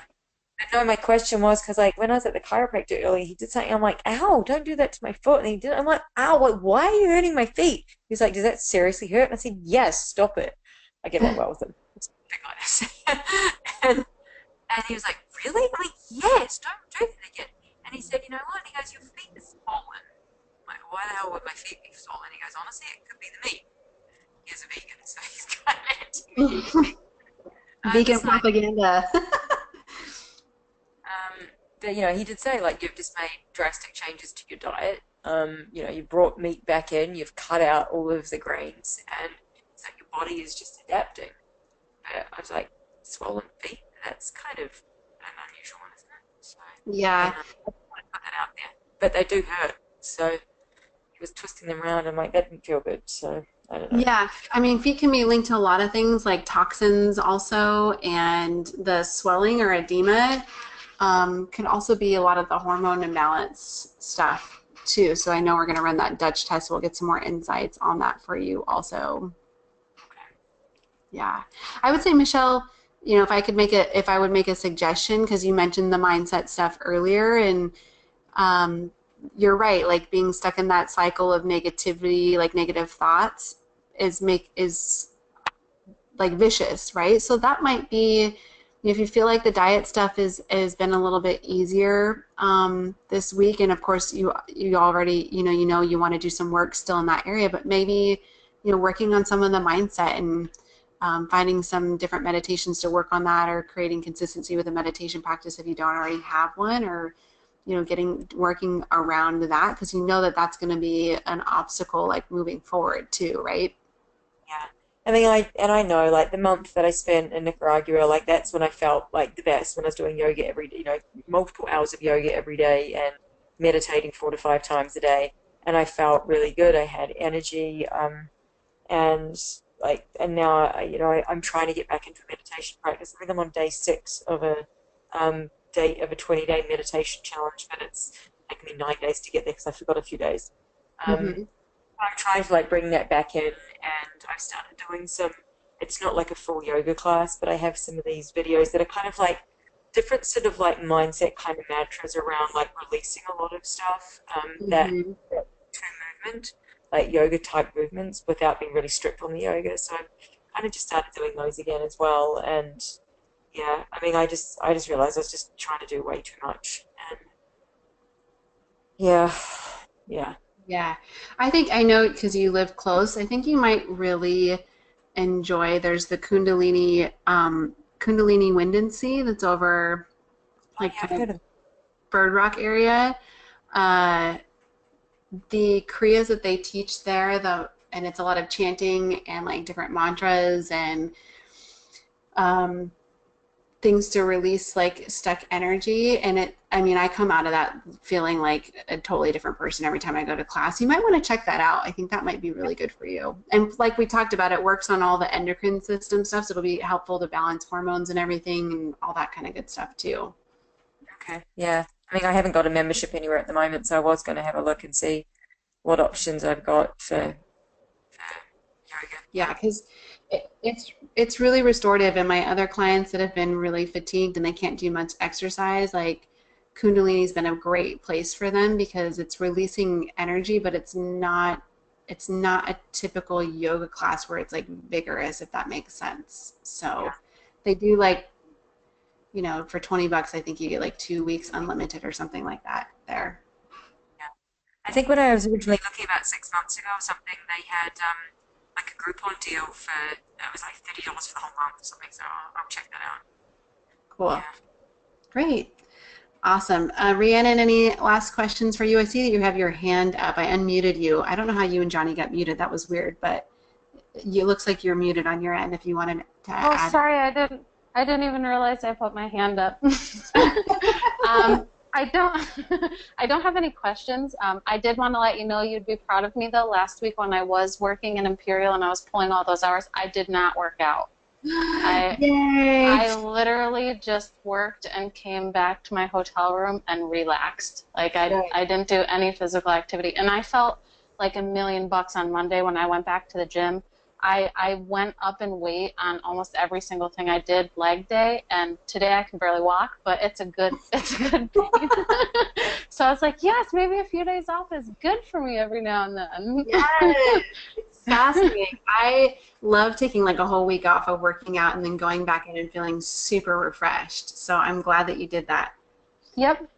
D: No, my question was because like when I was at the chiropractor earlier, he did something. I'm like, "Ow! Don't do that to my foot." And he did. I'm like, "Ow! Why are you hurting my feet?" He's like, "Does that seriously hurt?" And I said, "Yes. Stop it." I get along well with him. It's big like this. and he was like, "Really?" I'm like, "Yes. Don't do that again." And he said, "You know what?" He goes, "Your feet are swollen." I'm like, "Why the hell would my feet be swollen?" He goes, "Honestly, it could be the meat." He's a vegan, so he's kind of anti-meat.
A: Vegan propaganda.
D: But he did say like you've just made drastic changes to your diet. You brought meat back in, you've cut out all of the grains, and so your body is just adapting. But I was like, swollen feet, that's kind of an unusual one, isn't it? So
A: Yeah.
D: I want to put that out there. But they do hurt. So he was twisting them around and like that didn't feel good. So I don't know.
A: Yeah, I mean, feet can be linked to a lot of things like toxins also, and the swelling or edema can also be a lot of the hormone imbalance stuff too. So I know we're going to run that Dutch test. We'll get some more insights on that for you also. Yeah, I would say, Michelle, if I would make a suggestion, because you mentioned the mindset stuff earlier, and you're right, like being stuck in that cycle of negativity, like negative thoughts, is like vicious, right? So that might be, if you feel like the diet stuff has been a little bit easier this week, and of course you already you want to do some work still in that area, but maybe working on some of the mindset and finding some different meditations to work on that, or creating consistency with a meditation practice if you don't already have one, or working around that, because that's going to be an obstacle like moving forward too, right?
D: Yeah. I mean, I know, like, the month that I spent in Nicaragua, like, that's when I felt, like, the best, when I was doing yoga every day, multiple hours of yoga every day and meditating 4 to 5 times a day, and I felt really good. I had energy, and, like, and now, I'm trying to get back into meditation practice. I think I'm on day 6 of a 20-day meditation challenge, but it's taken me 9 days to get there because I forgot a few days.
A: Mm-hmm.
D: I'm trying to like bring that back in, and I've started doing some. It's not like a full yoga class, but I have some of these videos that are kind of like different sort of like mindset kind of mantras around like releasing a lot of stuff that to movement, like yoga type movements, without being really strict on the yoga. So I've kind of just started doing those again as well, and yeah, I mean, I just realized I was just trying to do way too much, and yeah.
A: Yeah, I know because you live close. I think you might really enjoy. There's the Kundalini Wind and Sea that's over like
D: I've heard of.
A: Bird Rock area. The kriyas that they teach there, and it's a lot of chanting and like different mantras and things to release like stuck energy, and I come out of that feeling like a totally different person every time I go to class. You might want to check that out. I think that might be really good for you. And like we talked about, it works on all the endocrine system stuff, so it'll be helpful to balance hormones and everything and all that kind of good stuff too.
D: Okay, yeah. I mean, I haven't got a membership anywhere at the moment, so I was going to have a look and see what options I've got for yoga.
A: Yeah, because it's really restorative, and my other clients that have been really fatigued and they can't do much exercise, like Kundalini's been a great place for them because it's releasing energy, but it's not a typical yoga class where it's like vigorous, if that makes sense. So they do like, you know, for $20, I think you get like 2 weeks unlimited or something like that there.
D: I think when I was originally looking about 6 months ago or something, they had like a Groupon deal for, it was like $30 for the whole month or something, so I'll check that out.
A: Cool.
D: Yeah.
A: Great. Awesome. Rhiannon, any last questions for you? I see that you have your hand up. I unmuted you. I don't know how you and Johnny got muted. That was weird, but it looks like you're muted on your end if you wanted to add.
C: Oh, sorry, I didn't even realize I put my hand up. I don't have any questions. I did want to let you know you'd be proud of me though. Last week when I was working in Imperial and I was pulling all those hours, I did not work out.
A: Yay!
C: I literally just worked and came back to my hotel room and relaxed. Like I didn't do any physical activity, and I felt like $1,000,000 on Monday when I went back to the gym. I went up in weight on almost every single thing I did leg day, and today I can barely walk, but it's a good day. So I was like, yes, maybe a few days off is good for me every now and then.
A: Yes, it's fascinating. I love taking like a whole week off of working out and then going back in and feeling super refreshed. So I'm glad that you did that.
C: Yep.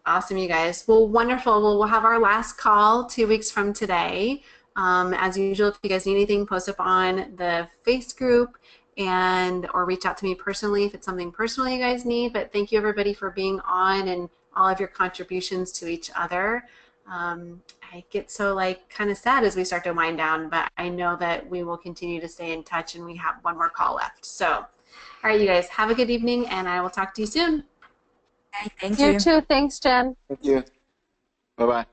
A: Awesome, you guys. Well, wonderful. Well, we'll have our last call 2 weeks from today. As usual, if you guys need anything, post up on the Face group or reach out to me personally if it's something personal you guys need. But thank you, everybody, for being on and all of your contributions to each other. I get so like kind of sad as we start to wind down, but I know that we will continue to stay in touch, and we have one more call left. So, all right, you guys, have a good evening, and I will talk to you soon.
D: Okay, thank you.
C: You too. Thanks, Jen.
E: Thank you. Bye-bye.